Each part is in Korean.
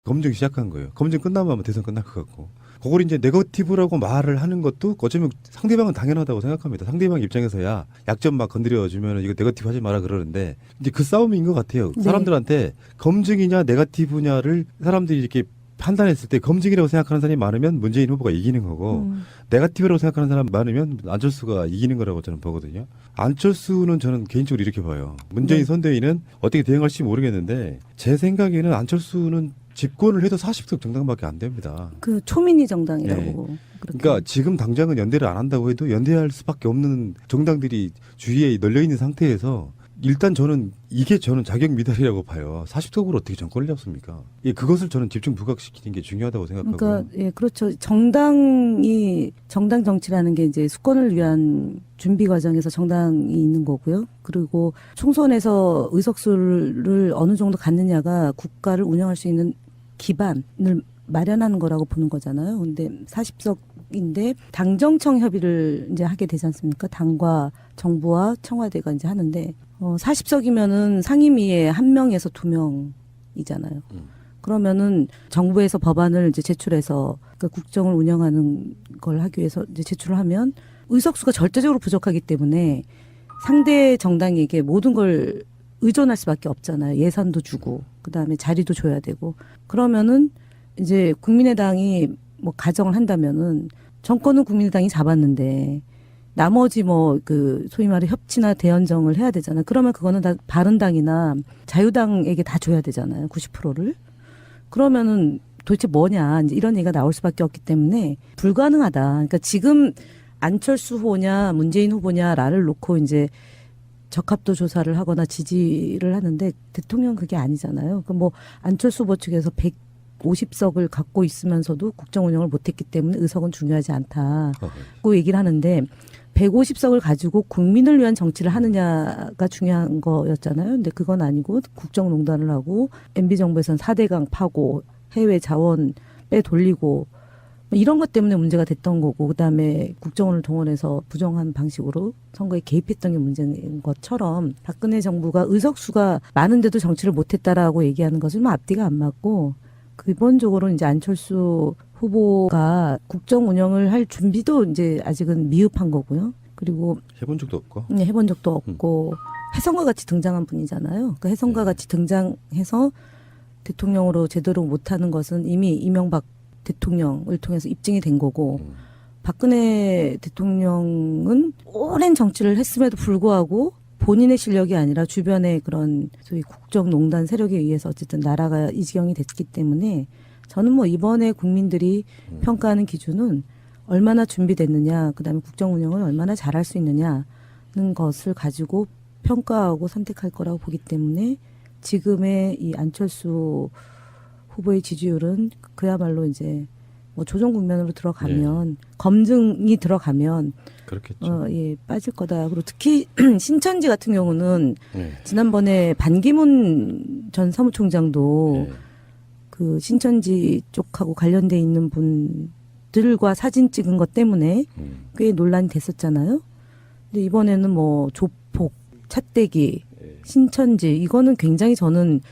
검증 시작한 거예요. 검증 끝나면 아마 대선 끝날 것 같고. 그걸 이제 네거티브라고 말을 하는 것도 어쩌면 상대방은 당연하다고 생각합니다. 상대방 입장에서야 약점 막 건드려주면 이거 네거티브 하지 마라 그러는데 이제 그 싸움인 것 같아요. 네. 사람들한테 검증이냐 네거티브냐를 사람들이 이렇게 판단했을 때 검증이라고 생각하는 사람이 많으면 문재인 후보가 이기는 거고 네거티브라고 생각하는 사람 많으면 안철수가 이기는 거라고 저는 보거든요. 안철수는 저는 개인적으로 이렇게 봐요. 문재인 네. 선대위는 어떻게 대응할지 모르겠는데 제 생각에는 안철수는 집권을 해도 40석 정당밖에 안 됩니다. 그 초미니 정당이라고. 그렇게. 그러니까 지금 당장은 연대를 안 한다고 해도 연대할 수밖에 없는 정당들이 주위에 널려 있는 상태에서 일단 저는 이게 저는 자격 미달이라고 봐요. 40석으로 어떻게 정권을 잡습니까? 예, 그것을 저는 집중 부각시키는 게 중요하다고 생각하고요. 그러니까 예, 그렇죠. 정당이 정당 정치라는 게 이제 수권을 위한 준비 과정에서 정당이 있는 거고요. 그리고 총선에서 의석수를 어느 정도 갖느냐가 국가를 운영할 수 있는 기반을 마련하는 거라고 보는 거잖아요. 근데 40석인데 당정청 협의를 이제 하게 되지 않습니까? 당과 정부와 청와대가 이제 하는데 40석이면은 상임위에 1명에서 2명이잖아요. 그러면은 정부에서 법안을 이제 제출해서 그 국정을 운영하는 걸 하기 위해서 이제 제출을 하면 의석수가 절대적으로 부족하기 때문에 상대 정당에게 모든 걸 의존할 수밖에 없잖아요. 예산도 주고 그다음에 자리도 줘야 되고 그러면은 이제 국민의당이 뭐 가정을 한다면은 정권은 국민의당이 잡았는데 나머지 뭐 그 소위 말해 협치나 대연정을 해야 되잖아요. 그러면 그거는 다 바른당이나 자유당에게 다 줘야 되잖아요. 90%를. 그러면은 도대체 뭐냐 이제 이런 얘기가 나올 수밖에 없기 때문에 불가능하다. 그러니까 지금 안철수 후보냐 문재인 후보냐를 놓고 이제 적합도 조사를 하거나 지지를 하는데 대통령 그게 아니잖아요. 그 뭐 안철수 후보 측에서 150석을 갖고 있으면서도 국정 운영을 못했기 때문에 의석은 중요하지 않다고 얘기를 하는데 150석을 가지고 국민을 위한 정치를 하느냐가 중요한 거였잖아요. 근데 그건 아니고 국정농단을 하고 MB정부에서는 4대강 파고 해외 자원 빼돌리고 뭐 이런 것 때문에 문제가 됐던 거고 그다음에 국정원을 동원해서 부정한 방식으로 선거에 개입했던 게 문제인 것처럼 박근혜 정부가 의석수가 많은데도 정치를 못했다라고 얘기하는 것은 뭐 앞뒤가 안 맞고 기본적으로 이제 안철수 후보가 국정 운영을 할 준비도 이제 아직은 미흡한 거고요. 그리고 해본 적도 없고. 네, 해본 적도 없고 혜성과 같이 등장한 분이잖아요. 그 혜성과 같이 등장해서 대통령으로 제대로 못하는 것은 이미 이명박 대통령을 통해서 입증이 된 거고 박근혜 대통령은 오랜 정치를 했음에도 불구하고 본인의 실력이 아니라 주변의 그런 소위 국정농단 세력에 의해서 어쨌든 나라가 이 지경이 됐기 때문에 저는 뭐 이번에 국민들이 평가하는 기준은 얼마나 준비됐느냐, 그다음에 국정 운영을 얼마나 잘할 수 있느냐는 것을 가지고 평가하고 선택할 거라고 보기 때문에 지금의 이 안철수 후보의 지지율은 그야말로 이제 뭐 조정 국면으로 들어가면 검증이 들어가면 그렇겠죠. 예, 빠질 거다. 그리고 특히 신천지 같은 경우는 네. 지난번에 반기문 전 사무총장도 네. 그 신천지 쪽하고 관련돼 있는 분들과 사진 찍은 것 때문에 꽤 논란이 됐었잖아요. 근데 이번에는 뭐 조폭, 찻대기, 신천지 이거는 굉장히 저는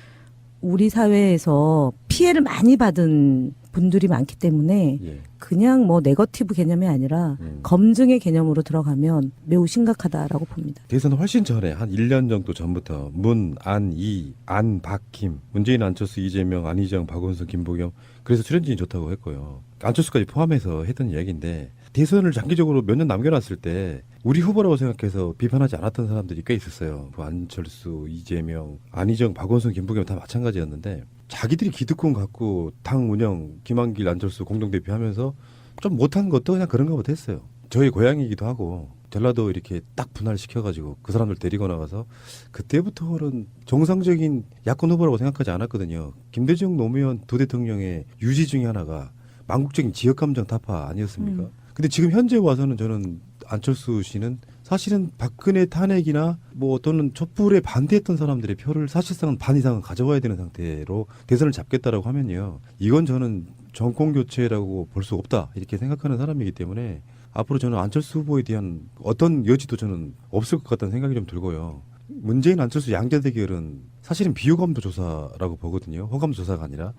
우리 사회에서 피해를 많이 받은 분들이 많기 때문에 예. 그냥 뭐 네거티브 개념이 아니라 검증의 개념으로 들어가면 매우 심각하다라고 봅니다. 대선 훨씬 전에 한 1년 정도 전부터 문, 안, 이, 안, 박, 김, 문재인, 안철수, 이재명, 안희정, 박원순, 김부겸 그래서 출연진이 좋다고 했고요. 안철수까지 포함해서 했던 이야기인데 대선을 장기적으로 몇 년 남겨놨을 때 우리 후보라고 생각해서 비판하지 않았던 사람들이 꽤 있었어요. 뭐 안철수, 이재명, 안희정, 박원순, 김부겸 다 마찬가지였는데 자기들이 기득권 갖고 당 운영 김한길, 안철수 공동대표 하면서 좀 못한 것도 그냥 그런가 보다 했어요. 저희 고향이기도 하고 전라도 이렇게 딱 분할시켜가지고 그 사람들 데리고 나가서 그때부터는 정상적인 야권 후보라고 생각하지 않았거든요. 김대중 노무현 두 대통령의 유지 중에 하나가 망국적인 지역감정 타파 아니었습니까? 근데 지금 현재 와서는 저는 안철수 씨는 사실은 박근혜 탄핵이나 뭐 또는 촛불에 반대했던 사람들의 표를 사실상은 반 이상은 가져와야 되는 상태로 대선을 잡겠다라고 하면요. 이건 저는 정권 교체라고 볼 수 없다 이렇게 생각하는 사람이기 때문에 앞으로 저는 안철수 후보에 대한 어떤 여지도 저는 없을 것 같다는 생각이 좀 들고요. 문재인 안철수 양자 대결은 사실은 비호감도 조사라고 보거든요. 호감 조사가 아니라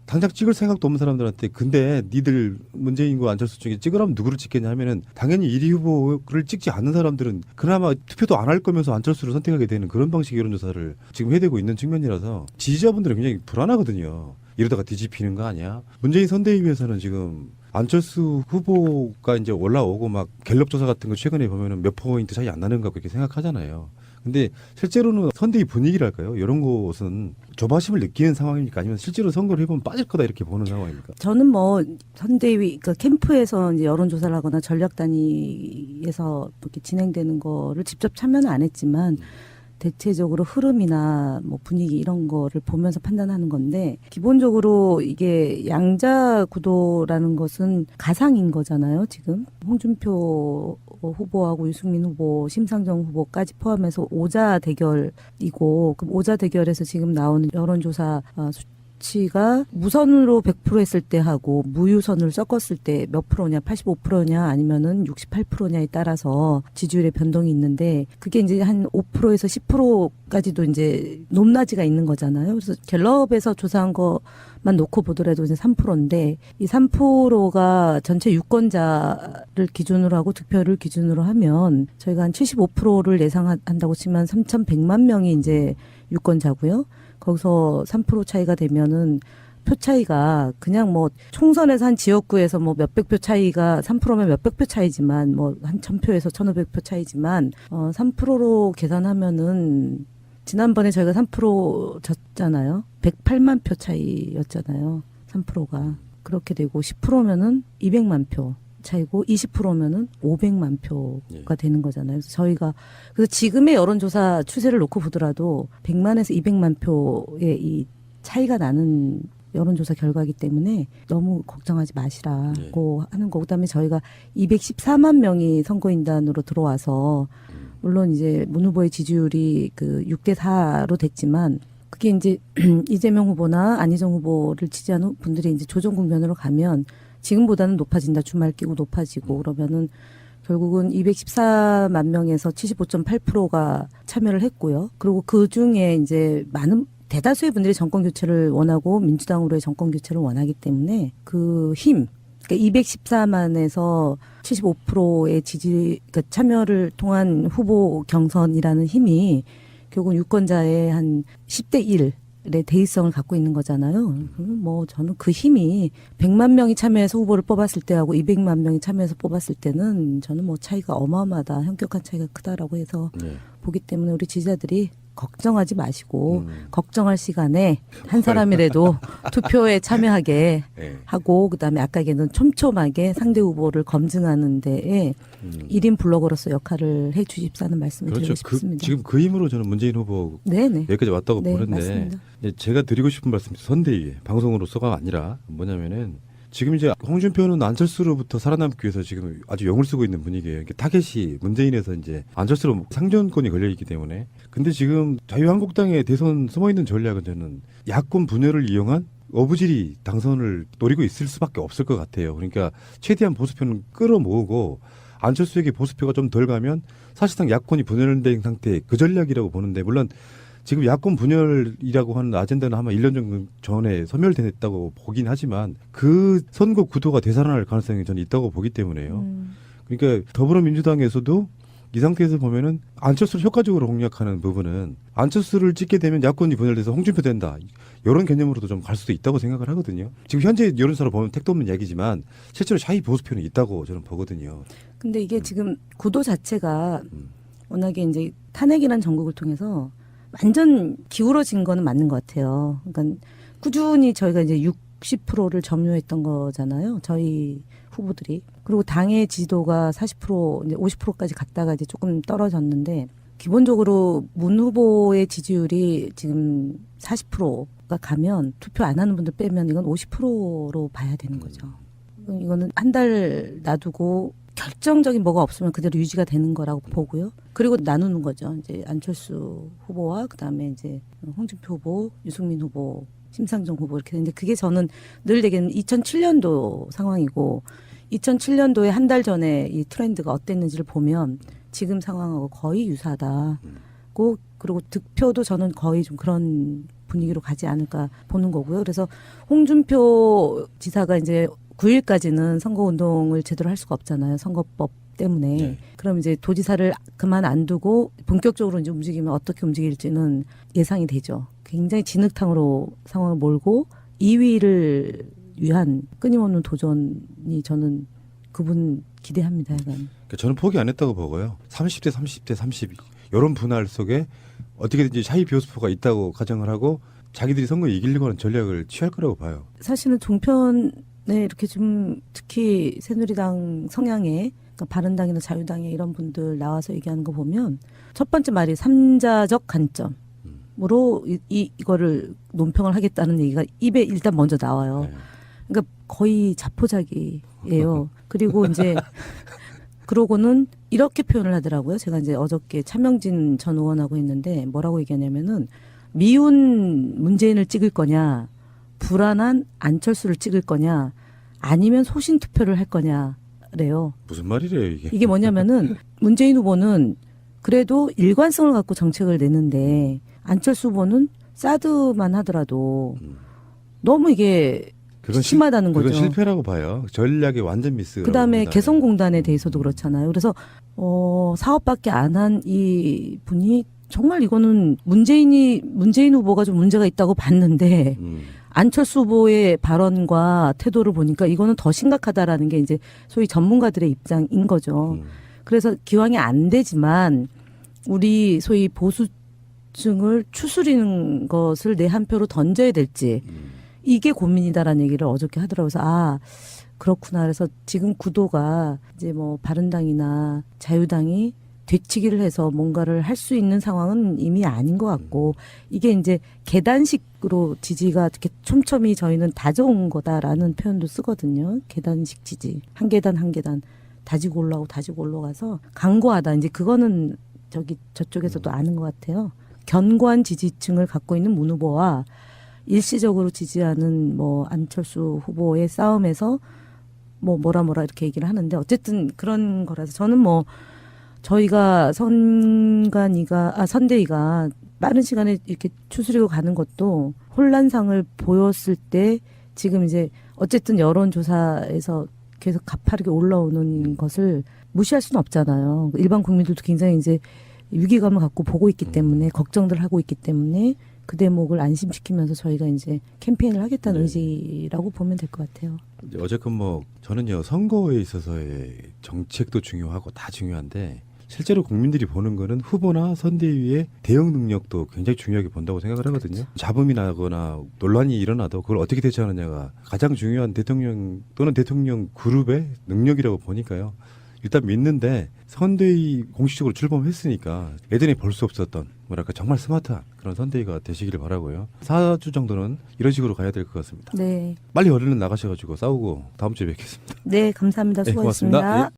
당장 찍을 생각도 없는 사람들한테 근데 니들 문재인과 안철수 중에 찍으라면 누구를 찍겠냐 하면은 당연히 1위 후보를 찍지 않는 사람들은 그나마 투표도 안 할 거면서 안철수를 선택하게 되는 그런 방식의 여론조사를 지금 해대고 있는 측면이라서 지지자분들은 굉장히 불안하거든요. 이러다가 뒤집히는 거 아니야? 문재인 선대위에서는 지금 안철수 후보가 이제 올라오고 막 갤럽 조사 같은 거 최근에 보면은 몇 포인트 차이 안 나는 거 그렇게 생각하잖아요. 근데 실제로는 선대위 분위기랄까요? 이런 것은 조바심을 느끼는 상황입니까? 아니면 실제로 선거를 해보면 빠질 거다 이렇게 보는 상황입니까? 저는 뭐 선대위 그러니까 캠프에서 이제 여론조사를 하거나 전략 단위에서 이렇게 진행되는 거를 직접 참여는 안 했지만 대체적으로 흐름이나 뭐 분위기 이런 거를 보면서 판단하는 건데 기본적으로 이게 양자 구도라는 것은 가상인 거잖아요. 지금 홍준표 후보하고 유승민 후보, 심상정 후보까지 포함해서 오자 대결이고 그럼 오자 대결에서 지금 나오는 여론조사 수치가 무선으로 100% 했을 때 하고 무유선을 섞었을 때 몇 프로냐, 85%냐 아니면은 68%냐에 따라서 지지율의 변동이 있는데 그게 이제 한 5%에서 10%까지도 이제 높낮이가 있는 거잖아요. 그래서 갤럽에서 조사한 거만 놓고 보더라도 이제 3%인데 이 3%가 전체 유권자를 기준으로 하고 득표를 기준으로 하면 저희가 한 75%를 예상한다고 치면 3,100만 명이 이제 유권자고요. 거기서 3% 차이가 되면은 표 차이가 그냥 뭐 총선에서 한 지역구에서 뭐 몇백 표 차이가 3%면 몇백 표 차이지만 뭐 한 1,000표에서 1,500표 차이지만 3%로 계산하면은 지난번에 저희가 3% 졌잖아요. 108만 표 차이였잖아요. 3%가. 그렇게 되고 10%면은 200만 표 차이고 20%면은 500만 표가 되는 거잖아요. 그래서 지금의 여론조사 추세를 놓고 보더라도 100만에서 200만 표의 이 차이가 나는 여론조사 결과이기 때문에 너무 걱정하지 마시라고 하는 거고 그다음에 저희가 214만 명이 선거인단으로 들어와서 물론 이제 문 후보의 지지율이 그 6대 4로 됐지만 그게 이제 이재명 후보나 안희정 후보를 지지하는 분들이 이제 조정 국면으로 가면 지금보다는 높아진다. 주말 끼고 높아지고 그러면은 결국은 214만 명에서 75.8%가 참여를 했고요. 그리고 그 중에 이제 많은 대다수의 분들이 정권 교체를 원하고 민주당으로의 정권 교체를 원하기 때문에 그 힘, 그러니까 214만에서 75%의 그러니까 참여를 통한 후보 경선이라는 힘이 결국 유권자의 한 10대 1의 대의성을 갖고 있는 거잖아요. 뭐 저는 그 힘이 100만 명이 참여해서 후보를 뽑았을 때하고 200만 명이 참여해서 뽑았을 때는 저는 뭐 차이가 어마어마하다, 현격한 차이가 크다라고 해서 보기 때문에 우리 지지자들이 걱정하지 마시고 걱정할 시간에 한 사람이라도 투표에 참여하게 하고 그다음에 아까 얘기했던 촘촘하게 상대 후보를 검증하는 데에 1인 블로거로서 역할을 해 주십사는 말씀을 드리고 싶습니다. 지금 그 힘으로 저는 문재인 후보 네네. 여기까지 왔다고 보는데 맞습니다. 제가 드리고 싶은 말씀이 선대위 방송으로서가 아니라 뭐냐면은 지금 이제 홍준표는 안철수로부터 살아남기 위해서 지금 아주 영을 쓰고 있는 분위기예요. 타겟이 문재인에서 이제 안철수로 상전권이 걸려 있기 때문에. 근데 지금 자유한국당의 대선 숨어 있는 전략은 저는 야권 분열을 이용한 어부질이 당선을 노리고 있을 수밖에 없을 것 같아요. 그러니까 최대한 보수표는 끌어모으고 안철수에게 보수표가 좀 덜 가면 사실상 야권이 분열된 상태 그 전략이라고 보는데 물론 지금 야권 분열이라고 하는 아젠다는 아마 1년 정도 전에 소멸됐다고 보긴 하지만 그 선거 구도가 되살아날 가능성이 저는 있다고 보기 때문에요. 그러니까 더불어민주당에서도 이 상태에서 보면은 안철수를 효과적으로 공략하는 부분은 안철수를 찍게 되면 야권이 분열돼서 홍준표 된다. 이런 개념으로도 좀 갈 수도 있다고 생각을 하거든요. 지금 현재 여론조사로 보면 택도 없는 얘기지만 실제로 샤이 보수표는 있다고 저는 보거든요. 근데 이게 지금 구도 자체가 워낙에 이제 탄핵이라는 전국을 통해서 완전 기울어진 거는 맞는 것 같아요. 그러니까 꾸준히 저희가 이제 60%를 점유했던 거잖아요. 저희 후보들이. 그리고 당의 지지도가 40% 이제 50%까지 갔다가 이제 조금 떨어졌는데 기본적으로 문 후보의 지지율이 지금 40%가 가면 투표 안 하는 분들 빼면 이건 50%로 봐야 되는 거죠. 이거는 한 달 놔두고 결정적인 뭐가 없으면 그대로 유지가 되는 거라고 보고요. 그리고 나누는 거죠. 이제 안철수 후보와 그다음에 이제 홍준표 후보, 유승민 후보, 심상정 후보 이렇게 되는데 그게 저는 늘 얘기하는 2007년도 상황이고 2007년도에 한 달 전에 이 트렌드가 어땠는지를 보면 지금 상황하고 거의 유사하다고 그리고 득표도 저는 거의 좀 그런 분위기로 가지 않을까 보는 거고요. 그래서 홍준표 지사가 이제 9일까지는 선거운동을 제대로 할 수가 없잖아요. 선거법 때문에. 네. 그럼 이제 도지사를 그만 안 두고 본격적으로 이제 움직이면 어떻게 움직일지는 예상이 되죠. 굉장히 진흙탕으로 상황을 몰고 2위를 위한 끊임없는 도전이 저는 그분 기대합니다. 약간. 그러니까 저는 포기 안 했다고 보고요. 30대, 30대, 30 이런 분할 속에 어떻게든지 샤이 비오스포가 있다고 가정을 하고 자기들이 선거 이기려고 하는 전략을 취할 거라고 봐요. 사실은 종편에 이렇게 좀 특히 새누리당 성향의 그러니까 바른당이나 자유당의 이런 분들 나와서 얘기하는 거 보면 첫 번째 말이 삼자적 관점으로 이거를 논평을 하겠다는 얘기가 입에 일단 먼저 나와요. 네. 그러니까 거의 자포자기예요. 그리고 이제 그러고는 이렇게 표현을 하더라고요. 제가 이제 어저께 차명진 전 의원하고 했는데 뭐라고 얘기하냐면은 미운 문재인을 찍을 거냐, 불안한 안철수를 찍을 거냐, 아니면 소신 투표를 할 거냐래요. 무슨 말이래요 이게? 이게 뭐냐면은 문재인 후보는 그래도 일관성을 갖고 정책을 내는데 안철수 후보는 사드만 하더라도 너무 이게 심하다는 거죠. 그건 실패라고 봐요. 전략의 완전 미스. 그다음에 개성공단에 대해서도 그렇잖아요. 그래서 사업밖에 안 한 이 분이 정말 이거는 문재인 후보가 좀 문제가 있다고 봤는데 안철수 후보의 발언과 태도를 보니까 이거는 더 심각하다라는 게 이제 소위 전문가들의 입장인 거죠. 그래서 기왕이 안 되지만 우리 소위 보수층을 추스리는 것을 내 한 표로 던져야 될지 이게 고민이다라는 얘기를 어저께 하더라고요. 그래서 그렇구나. 그래서 지금 구도가 이제 뭐 바른당이나 자유당이 되치기를 해서 뭔가를 할 수 있는 상황은 이미 아닌 것 같고 이게 이제 계단식으로 지지가 이렇게 촘촘히 저희는 다져온 거다라는 표현도 쓰거든요. 계단식 지지. 한 계단 한 계단 다지고 올라가서 강고하다. 이제 그거는 저쪽에서도 아는 것 같아요. 견고한 지지층을 갖고 있는 문 후보와 일시적으로 지지하는 뭐 안철수 후보의 싸움에서 뭐라 이렇게 얘기를 하는데 어쨌든 그런 거라서 저는 뭐 저희가 선대위가 빠른 시간에 이렇게 추스리고 가는 것도 혼란상을 보였을 때 지금 이제 어쨌든 여론조사에서 계속 가파르게 올라오는 것을 무시할 수는 없잖아요. 일반 국민들도 굉장히 이제 위기감을 갖고 보고 있기 때문에 걱정들 하고 있기 때문에 그 대목을 안심시키면서 저희가 이제 캠페인을 하겠다는 의지라고 보면 될 것 같아요. 어쨌건 저는요 선거에 있어서의 정책도 중요하고 다 중요한데 실제로 국민들이 보는 거는 후보나 선대위의 대응 능력도 굉장히 중요하게 본다고 생각을 하거든요. 잡음이 나거나 논란이 일어나도 그걸 어떻게 대처하느냐가 가장 중요한 대통령 또는 대통령 그룹의 능력이라고 보니까요. 일단 믿는데 선대위 공식적으로 출범했으니까 예전에 볼 수 없었던 정말 스마트한 그런 선대위가 되시기를 바라고요. 4주 정도는 이런 식으로 가야 될 것 같습니다. 네. 빨리 얼른 나가셔가지고 싸우고 다음 주에 뵙겠습니다. 네, 감사합니다. 네, 수고하셨습니다. 고맙습니다. 예.